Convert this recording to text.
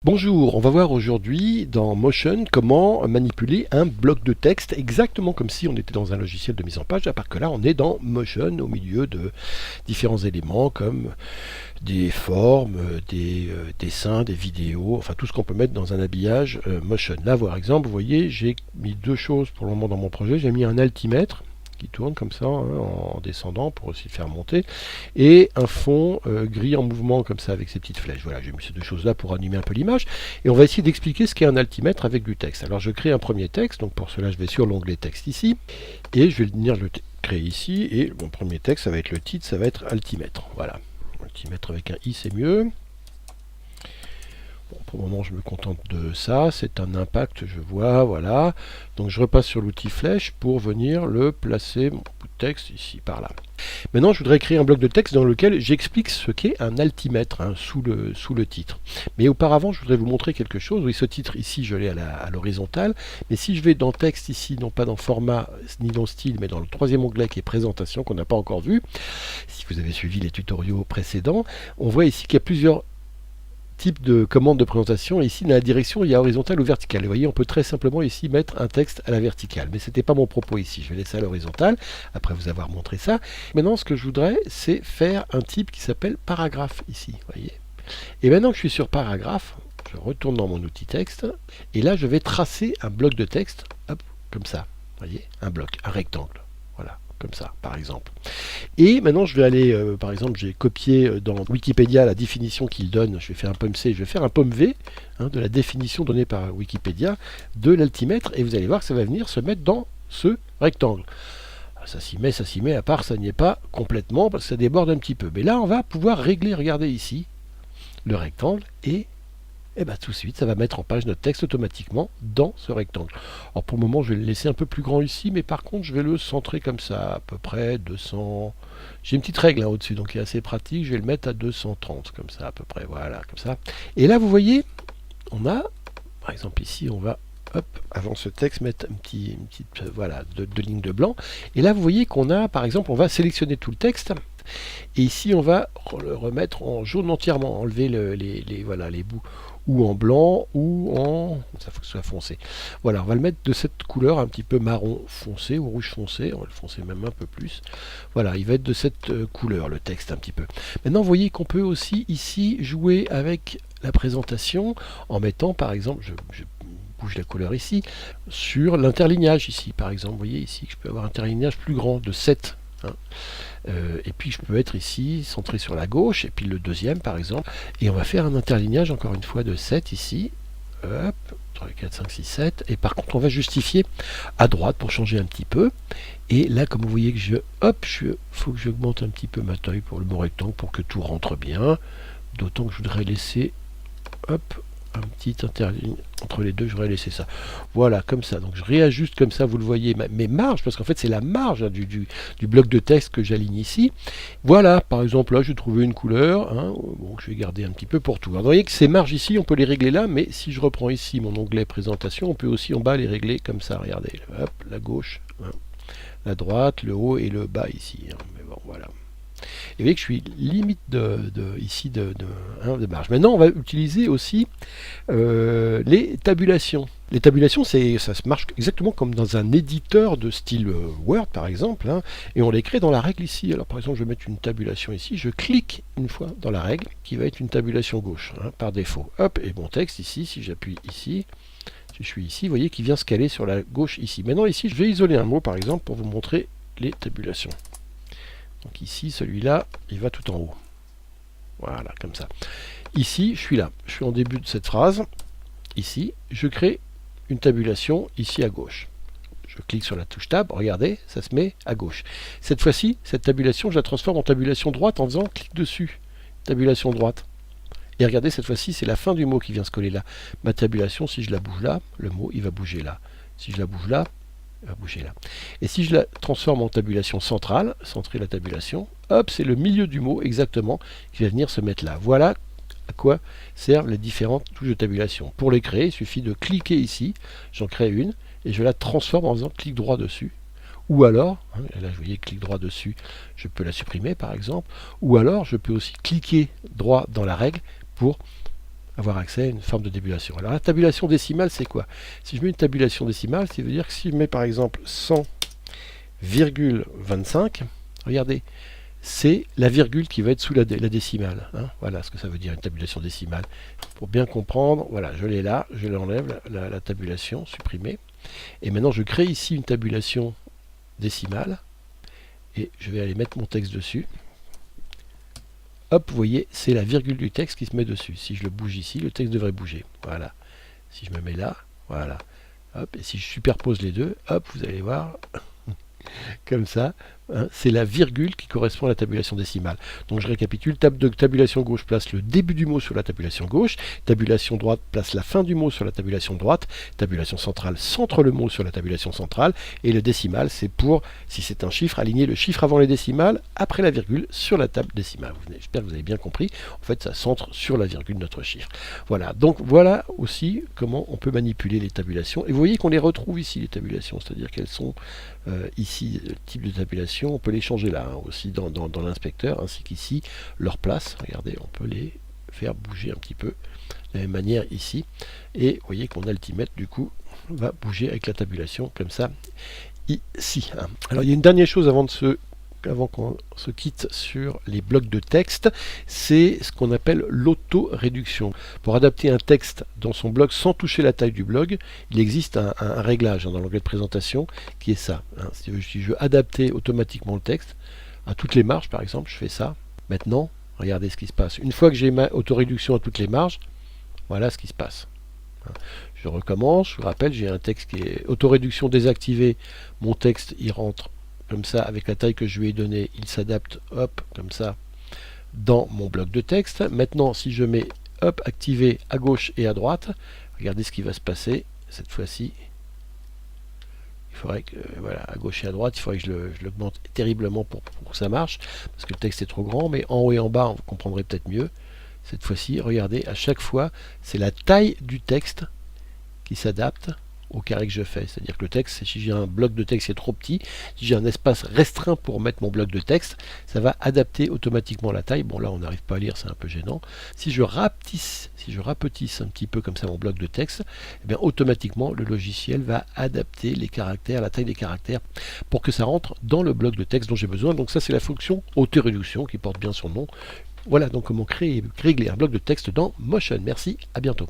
Bonjour, on va voir aujourd'hui dans Motion comment manipuler un bloc de texte exactement comme si on était dans un logiciel de mise en page, à part que là on est dans Motion au milieu de différents éléments comme des formes, des dessins, des vidéos, enfin tout ce qu'on peut mettre dans un habillage Motion. Là par exemple, vous voyez, j'ai mis deux choses pour le moment dans mon projet. J'ai mis un altimètre qui tourne comme ça en descendant pour aussi le faire monter, et un fond gris en mouvement comme ça avec ces petites flèches. Voilà, j'ai mis ces deux choses là pour animer un peu l'image, et on va essayer d'expliquer ce qu'est un altimètre avec du texte. Alors je crée un premier texte, donc pour cela je vais sur l'onglet texte ici, et je vais venir le créer ici, et mon premier texte ça va être le titre, ça va être altimètre. Voilà, altimètre avec un i c'est mieux. Bon, pour le moment, je me contente de ça. C'est un impact, je vois, voilà. Donc, je repasse sur l'outil flèche pour venir le placer, mon bout de texte, ici, par là. Maintenant, je voudrais créer un bloc de texte dans lequel j'explique ce qu'est un altimètre, hein, sous le titre. Mais auparavant, je voudrais vous montrer quelque chose. Oui, ce titre, ici, je l'ai à l'horizontale. Mais si je vais dans texte, ici, non pas dans format, ni dans style, mais dans le troisième onglet qui est présentation, qu'on n'a pas encore vu, si vous avez suivi les tutoriaux précédents, on voit ici qu'il y a plusieurs type de commande de présentation. Ici, dans la direction, il y a horizontal ou vertical. Vous voyez, on peut très simplement ici mettre un texte à la verticale. Mais ce n'était pas mon propos ici. Je vais laisser à l'horizontale, après vous avoir montré ça. Maintenant, ce que je voudrais, c'est faire un type qui s'appelle paragraphe ici. Voyez. Et maintenant que je suis sur paragraphe, je retourne dans mon outil texte. Et là, je vais tracer un bloc de texte, hop, comme ça. Voyez, un bloc, un rectangle. Voilà, comme ça, par exemple. Et maintenant, je vais aller, par exemple, j'ai copié dans Wikipédia la définition qu'il donne. Je vais faire un pomme C, je vais faire un pomme V, hein, de la définition donnée par Wikipédia de l'altimètre. Et vous allez voir que ça va venir se mettre dans ce rectangle. Ça s'y met, à part ça n'y est pas complètement, parce que ça déborde un petit peu. Mais là, on va pouvoir régler, regardez ici, le rectangle, et bien tout de suite, ça va mettre en page notre texte automatiquement dans ce rectangle. Alors pour le moment, je vais le laisser un peu plus grand ici, mais par contre, je vais le centrer comme ça, à peu près 200. J'ai une petite règle au-dessus, donc qui est assez pratique. Je vais le mettre à 230, comme ça, à peu près. Voilà, comme ça. Et là, vous voyez, on a, par exemple ici, on va, hop, avant ce texte, mettre une petite, voilà, deux lignes de blanc. Et là, vous voyez qu'on a, par exemple, on va sélectionner tout le texte. Et ici, on va le remettre en jaune entièrement, enlever voilà, les bouts, ou en blanc, ou en... ça faut que ce soit foncé. Voilà, on va le mettre de cette couleur un petit peu marron foncé, ou rouge foncé, on va le foncer même un peu plus. Voilà, il va être de cette couleur, le texte un petit peu. Maintenant, vous voyez qu'on peut aussi, ici, jouer avec la présentation, en mettant, par exemple, je bouge la couleur ici, sur l'interlignage ici, par exemple. Vous voyez ici que je peux avoir un interlignage plus grand, de 7. Hein. Et puis je peux être ici centré sur la gauche, et puis le deuxième par exemple, et on va faire un interlignage encore une fois de 7 ici, hop, 3, 4, 5, 6, 7, et par contre on va justifier à droite pour changer un petit peu, et là comme vous voyez que faut que j'augmente un petit peu ma taille pour le bon rectangle pour que tout rentre bien, d'autant que je voudrais laisser, hop, un petit interligne entre les deux, je voudrais laisser ça. Voilà, comme ça. Donc je réajuste comme ça, vous le voyez, mes marges, parce qu'en fait c'est la marge, hein, du bloc de texte que j'aligne ici. Voilà, par exemple là, j'ai trouvé une couleur, hein, bon, je vais garder un petit peu pour tout. Alors, vous voyez que ces marges ici, on peut les régler là, mais si je reprends ici mon onglet présentation, on peut aussi en bas les régler comme ça, regardez. Hop, la gauche, hein, la droite, le haut et le bas ici. Hein, mais bon, voilà. Et vous voyez que je suis limite ici de marge. Maintenant, on va utiliser aussi les tabulations. Les tabulations, ça se marche exactement comme dans un éditeur de style Word, par exemple, hein, et on les crée dans la règle ici. Alors, par exemple, je vais mettre une tabulation ici. Je clique une fois dans la règle, qui va être une tabulation gauche, hein, par défaut. Hop, et mon texte ici, si j'appuie ici, si je suis ici, vous voyez qu'il vient se caler sur la gauche ici. Maintenant, ici, je vais isoler un mot, par exemple, pour vous montrer les tabulations. Donc ici, celui-là, il va tout en haut. Voilà, comme ça. Ici, je suis là. Je suis en début de cette phrase. Ici, je crée une tabulation ici à gauche. Je clique sur la touche Tab. Regardez, ça se met à gauche. Cette fois-ci, cette tabulation, je la transforme en tabulation droite en faisant clic dessus. Tabulation droite. Et regardez, cette fois-ci, c'est la fin du mot qui vient se coller là. Ma tabulation, si je la bouge là, le mot, il va bouger là. Si je la bouge là, va bouger là. Et si je la transforme en tabulation centrale, centrer la tabulation, hop, c'est le milieu du mot exactement qui va venir se mettre là. Voilà à quoi servent les différentes touches de tabulation. Pour les créer, il suffit de cliquer ici, j'en crée une, et je la transforme en faisant clic droit dessus. Ou alors, hein, là vous voyez clic droit dessus, je peux la supprimer par exemple, ou alors je peux aussi cliquer droit dans la règle pour avoir accès à une forme de tabulation. Alors la tabulation décimale, c'est quoi? Si je mets une tabulation décimale, ça veut dire que si je mets par exemple 100,25, regardez, c'est la virgule qui va être sous la décimale. Hein. Voilà ce que ça veut dire une tabulation décimale. Pour bien comprendre, voilà, je l'ai là, je l'enlève, la tabulation, supprimée. Et maintenant, je crée ici une tabulation décimale. Et je vais aller mettre mon texte dessus. Hop, vous voyez, c'est la virgule du texte qui se met dessus. Si je le bouge ici, le texte devrait bouger. Voilà. Si je me mets là, voilà. Hop, et si je superpose les deux, hop, vous allez voir, comme ça, hein, c'est la virgule qui correspond à la tabulation décimale. Donc je récapitule, tabulation gauche place le début du mot sur la tabulation gauche, tabulation droite place la fin du mot sur la tabulation droite, tabulation centrale centre le mot sur la tabulation centrale, et le décimal c'est pour, si c'est un chiffre, aligner le chiffre avant les décimales, après la virgule sur la table décimale. J'espère que vous avez bien compris, en fait ça centre sur la virgule notre chiffre. Voilà, donc voilà aussi comment on peut manipuler les tabulations, et vous voyez qu'on les retrouve ici les tabulations, c'est-à-dire qu'elles sont ici, le type de tabulation, on peut les changer là, hein, aussi dans l'inspecteur, ainsi qu'ici, leur place, regardez, on peut les faire bouger un petit peu, de la même manière ici, et vous voyez qu'on a Ultimate, du coup, va bouger avec la tabulation, comme ça, ici. Hein. Alors il y a une dernière chose avant qu'on se quitte sur les blocs de texte, c'est ce qu'on appelle l'auto-réduction. Pour adapter un texte dans son bloc sans toucher la taille du blog, il existe un réglage dans l'onglet de présentation qui est ça. Hein. Si je veux adapter automatiquement le texte à toutes les marges, par exemple, je fais ça. Maintenant, regardez ce qui se passe. Une fois que j'ai ma auto-réduction à toutes les marges, voilà ce qui se passe. Je recommence, je vous rappelle, j'ai un texte qui est auto-réduction désactivée. Mon texte, il rentre comme ça, avec la taille que je lui ai donnée, il s'adapte, hop, comme ça, dans mon bloc de texte. Maintenant, si je mets, hop, activé à gauche et à droite, regardez ce qui va se passer, cette fois-ci. Il faudrait que, voilà, à gauche et à droite, il faudrait que je l'augmente terriblement pour que ça marche, parce que le texte est trop grand, mais en haut et en bas, vous comprendrez peut-être mieux. Cette fois-ci, regardez, à chaque fois, c'est la taille du texte qui s'adapte au carré que je fais. C'est-à-dire que le texte, si j'ai un bloc de texte qui est trop petit, si j'ai un espace restreint pour mettre mon bloc de texte, ça va adapter automatiquement la taille. Bon là on n'arrive pas à lire, c'est un peu gênant. Si je rapetisse un petit peu comme ça mon bloc de texte, eh bien automatiquement le logiciel va adapter les caractères, la taille des caractères, pour que ça rentre dans le bloc de texte dont j'ai besoin. Donc ça c'est la fonction auto-réduction qui porte bien son nom. Voilà donc comment régler un bloc de texte dans Motion. Merci, à bientôt.